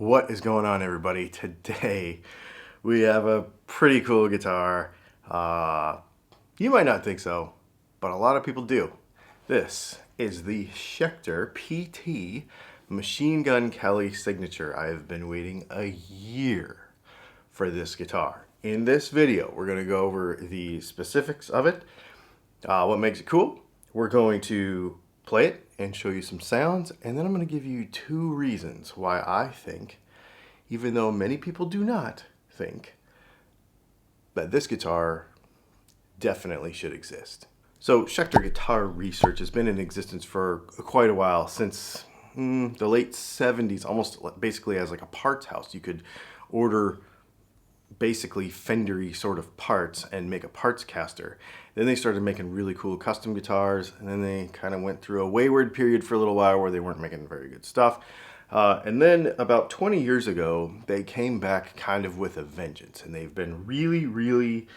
What is going on, everybody? Today we have a pretty cool guitar. You might not think so, but a lot of people do. This is the Schecter PT Machine Gun Kelly Signature. I have been waiting a year for this guitar. In this video, we're going to go over the specifics of it, what makes it cool. We're going to play it and show you some sounds, and then I'm going to give you 2 reasons why I think, even though many people do not think, that this guitar definitely should exist. So Schecter Guitar Research has been in existence for quite a while, since the late 70s, almost basically as like a parts house. You could order basically Fender-y sort of parts and make a parts caster. Then they started making really cool custom guitars, and then they kind of went through a wayward period for a little while where they weren't making very good stuff. And then about 20 years ago, they came back kind of with a vengeance, and they've been really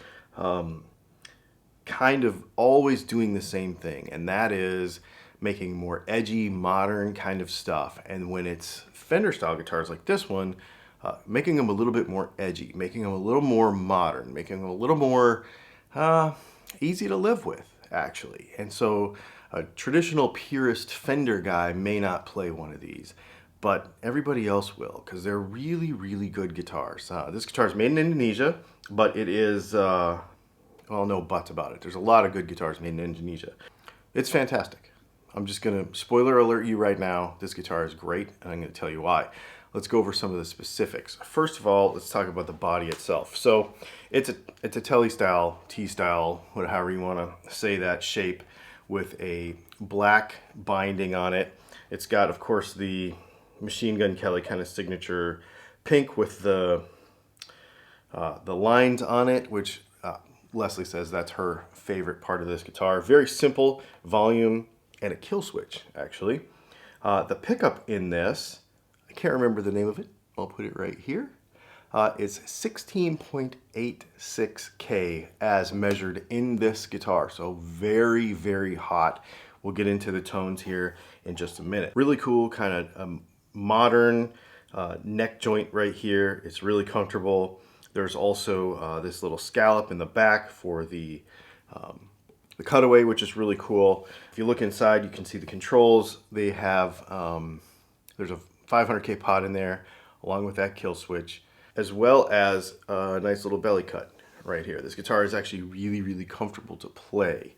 kind of always doing the same thing, and that is making more edgy, modern kind of stuff. And when it's Fender style guitars like this one, making them a little bit more edgy, making them a little more modern, making them a little more easy to live with, actually. And so a traditional purist Fender guy may not play one of these, but everybody else will, because they're really good guitars. This guitar is made in Indonesia, but it is, well, no buts about it. There's a lot of good guitars made in Indonesia. It's fantastic. I'm just going to spoiler alert you right now. This guitar is great, and I'm going to tell you why. Let's go over some of the specifics. First of all, let's talk about the body itself. So it's a Telly style, T style, however you want to say that shape, with a black binding on it. It's got, of course, the Machine Gun Kelly kind of signature pink with the lines on it, which Leslie says that's her favorite part of this guitar. Very simple volume and a kill switch, actually. The pickup in this, I can't remember the name of it. I'll put it right here. It's 16.86K as measured in this guitar. So very hot. We'll get into the tones here in just a minute. Really cool, kind of modern neck joint right here. It's really comfortable. There's also this little scallop in the back for the cutaway, which is really cool. If you look inside, you can see the controls. They have, there's a 500K pot in there, along with that kill switch, as well as a nice little belly cut right here. This guitar is actually really comfortable to play.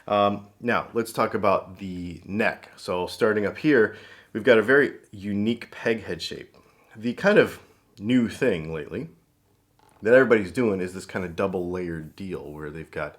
Now, let's talk about the neck. So starting up here, we've got a very unique peg head shape. The kind of new thing lately that everybody's doing is this kind of double layered deal where they've got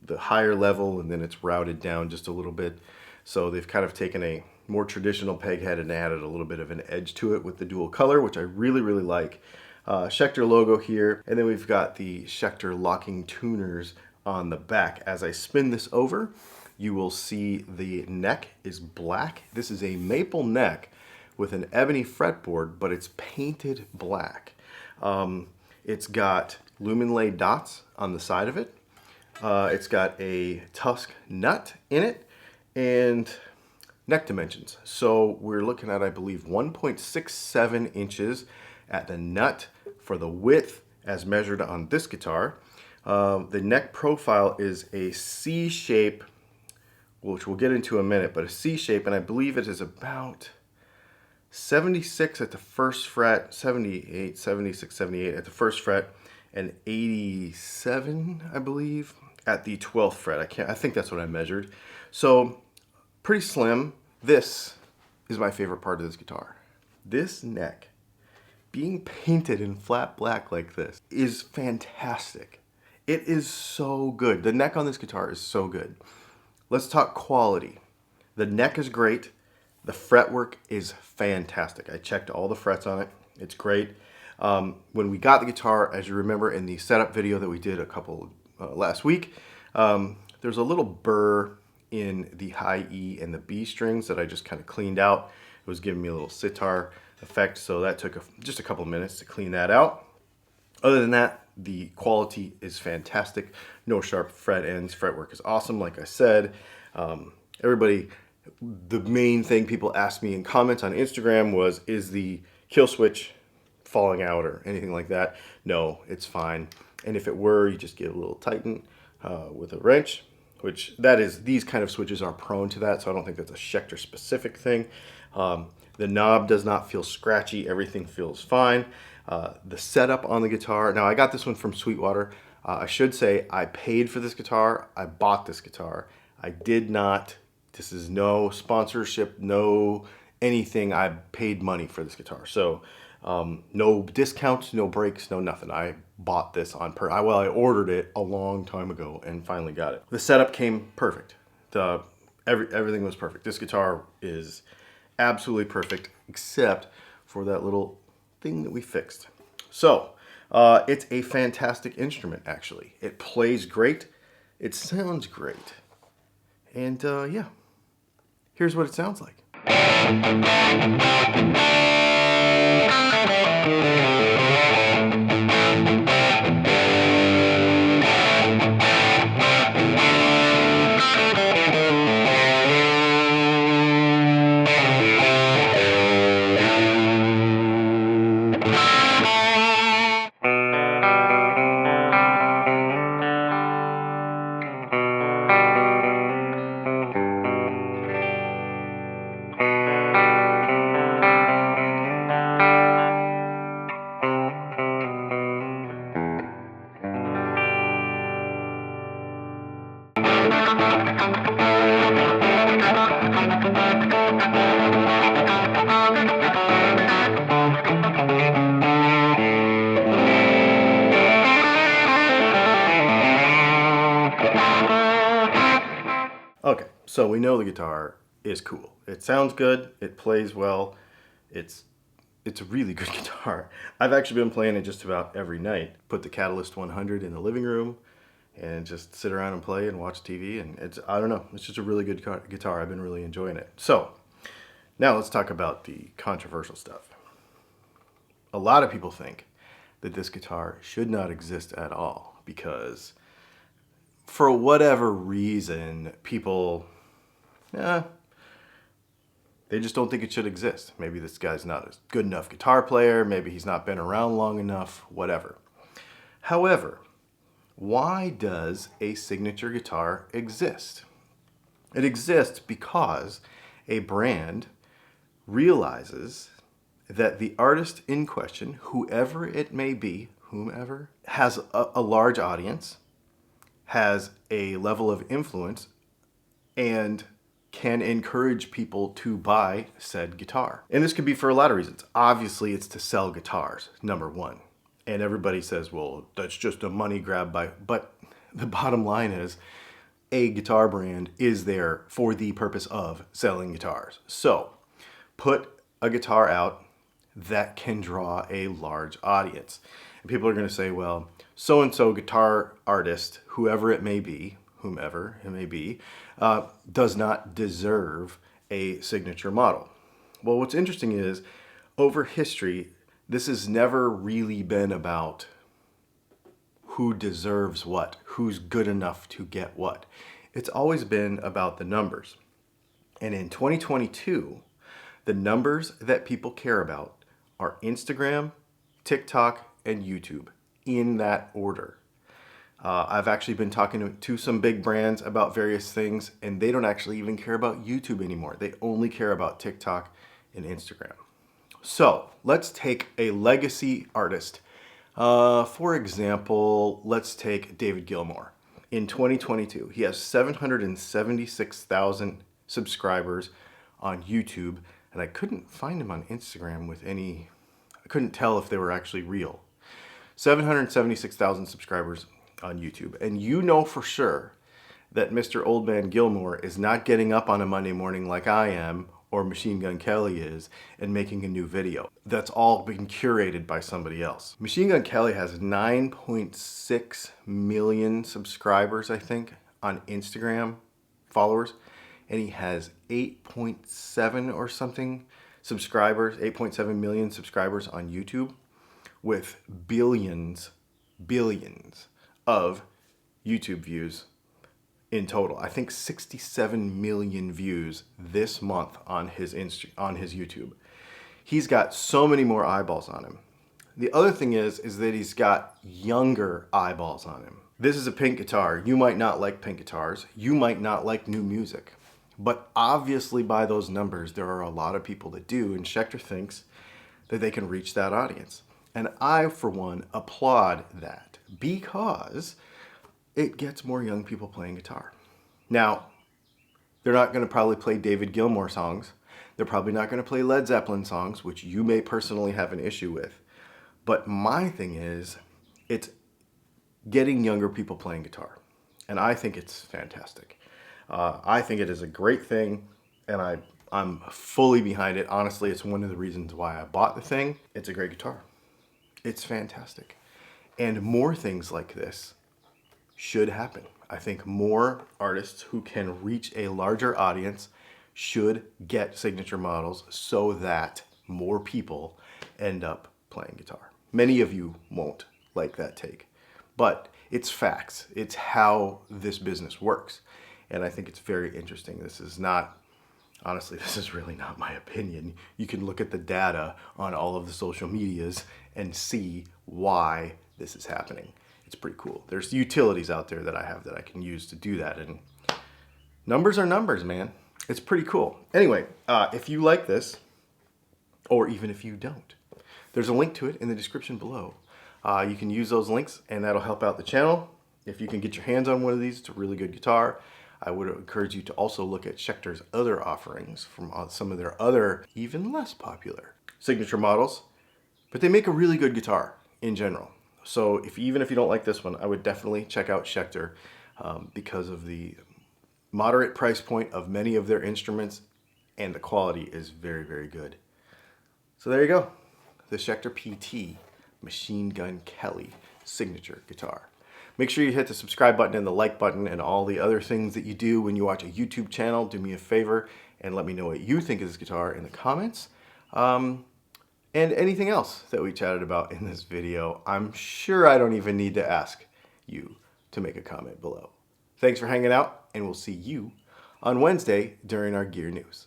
the higher level, and then it's routed down just a little bit. So they've kind of taken a more traditional peg head and added a little bit of an edge to it with the dual color, which I really like. Schecter logo here, and then we've got the Schecter locking tuners on the back. As I spin this over, you will see the neck is black. This is a maple neck with an ebony fretboard, but it's painted black. It's got lumen laid dots on the side of it. It's got a tusk nut in it, and neck dimensions. So we're looking at, I believe, 1.67 inches at the nut for the width as measured on this guitar. The neck profile is a C shape, which we'll get into in a minute, but a C shape, and I believe it is about 76 at the first fret, 78, 76, 78 at the first fret, and 87, I believe, at the 12th fret. I think that's what I measured. So pretty slim. This is my favorite part of this guitar. This neck, being painted in flat black like this, is fantastic. It is so good. The neck on this guitar is so good. Let's talk quality. The neck is great. The fretwork is fantastic. I checked all the frets on it. It's great. When we got the guitar, as you remember in the setup video that we did a couple last week, there's a little burr in the high E and the B strings that I just kind of cleaned out. It was giving me a little sitar effect, so that took just a couple minutes to clean that out. Other than that, the quality is fantastic. No sharp fret ends. Fretwork is awesome, like I said. Everybody The main thing people asked me in comments on Instagram was, is the kill switch falling out or anything like that? No, it's fine. And if it were, you just get a little tighten with a wrench, which that is, these kind of switches are prone to that, so I don't think that's a Schecter specific thing. The knob does not feel scratchy. Everything feels fine. The setup on the guitar, now I got this one from Sweetwater. I should say I paid for this guitar. I bought this guitar. I did not, this is no sponsorship, no anything. I paid money for this guitar. So no discounts, no breaks, no nothing. I bought this on I ordered it a long time ago and finally got it. The setup came perfect. Everything was perfect. This guitar is absolutely perfect, except for that little thing that we fixed. So it's a fantastic instrument, actually. It plays great. It sounds great. And yeah, here's what it sounds like. Okay, so we know the guitar is cool. It sounds good, it plays well, it's a really good guitar. I've actually been playing it just about every night. Put the Catalyst 100 in the living room and just sit around and play and watch TV, and I don't know, it's just a really good guitar. I've been really enjoying it. So, now let's talk about the controversial stuff. A lot of people think that this guitar should not exist at all because for whatever reason, people, they just don't think it should exist. Maybe this guy's not a good enough guitar player. Maybe he's not been around long enough, whatever. However, why does a signature guitar exist? It exists because a brand realizes that the artist in question, whoever it may be, whomever, has a large audience, has a level of influence, and can encourage people to buy said guitar. And this could be for a lot of reasons. Obviously, it's to sell guitars, number one. And everybody says, well, that's just a money grab but the bottom line is a guitar brand is there for the purpose of selling guitars. So put a guitar out that can draw a large audience. And people are going to say, well, so-and-so guitar artist, whomever it may be, does not deserve a signature model. Well, what's interesting is, over history, this has never really been about who deserves what, who's good enough to get what. It's always been about the numbers. And in 2022, the numbers that people care about are Instagram, TikTok, and YouTube, in that order. I've actually been talking to some big brands about various things, and they don't actually even care about YouTube anymore. They only care about TikTok and Instagram. So let's take a legacy artist. For example, let's take David Gilmour. In 2022, he has 776,000 subscribers on YouTube, and I couldn't find him on Instagram with any, I couldn't tell if they were actually real. 776,000 subscribers on YouTube. And you know for sure that Mr. Old Man Gilmour is not getting up on a Monday morning like I am, or Machine Gun Kelly is, and making a new video. That's all been curated by somebody else. Machine Gun Kelly has 9.6 million subscribers, I think, on Instagram, followers, and he has 8.7 or something subscribers, 8.7 million subscribers on YouTube, with billions of YouTube views in total. I think 67 million views this month on his YouTube. He's got so many more eyeballs on him. The other thing is that he's got younger eyeballs on him. This is a pink guitar. You might not like pink guitars. You might not like new music. But obviously by those numbers, there are a lot of people that do, and Schecter thinks that they can reach that audience. And I, for one, applaud that because it gets more young people playing guitar. Now, they're not going to probably play David Gilmour songs. They're probably not going to play Led Zeppelin songs, which you may personally have an issue with. But my thing is, it's getting younger people playing guitar. And I think it's fantastic. I think it is a great thing, and I'm fully behind it. Honestly, it's one of the reasons why I bought the thing. It's a great guitar. It's fantastic. And more things like this should happen. I think more artists who can reach a larger audience should get signature models so that more people end up playing guitar. Many of you won't like that take, but it's facts. It's how this business works. And I think it's very interesting. This is not, honestly, this is really not my opinion. You can look at the data on all of the social medias and see why this is happening. It's pretty cool. There's utilities out there that I have that I can use to do that. And numbers are numbers, man. It's pretty cool. Anyway, if you like this, or even if you don't, there's a link to it in the description below. You can use those links and that'll help out the channel. If you can get your hands on one of these, it's a really good guitar. I would encourage you to also look at Schecter's other offerings from some of their other, even less popular signature models, but they make a really good guitar in general. So even if you don't like this one, I would definitely check out Schecter because of the moderate price point of many of their instruments, and the quality is very, very good. So there you go, the Schecter PT Machine Gun Kelly signature guitar. Make sure you hit the subscribe button and the like button and all the other things that you do when you watch a YouTube channel. Do me a favor and let me know what you think of this guitar in the comments. And anything else that we chatted about in this video. I'm sure I don't even need to ask you to make a comment below. Thanks for hanging out, and we'll see you on Wednesday during our gear news.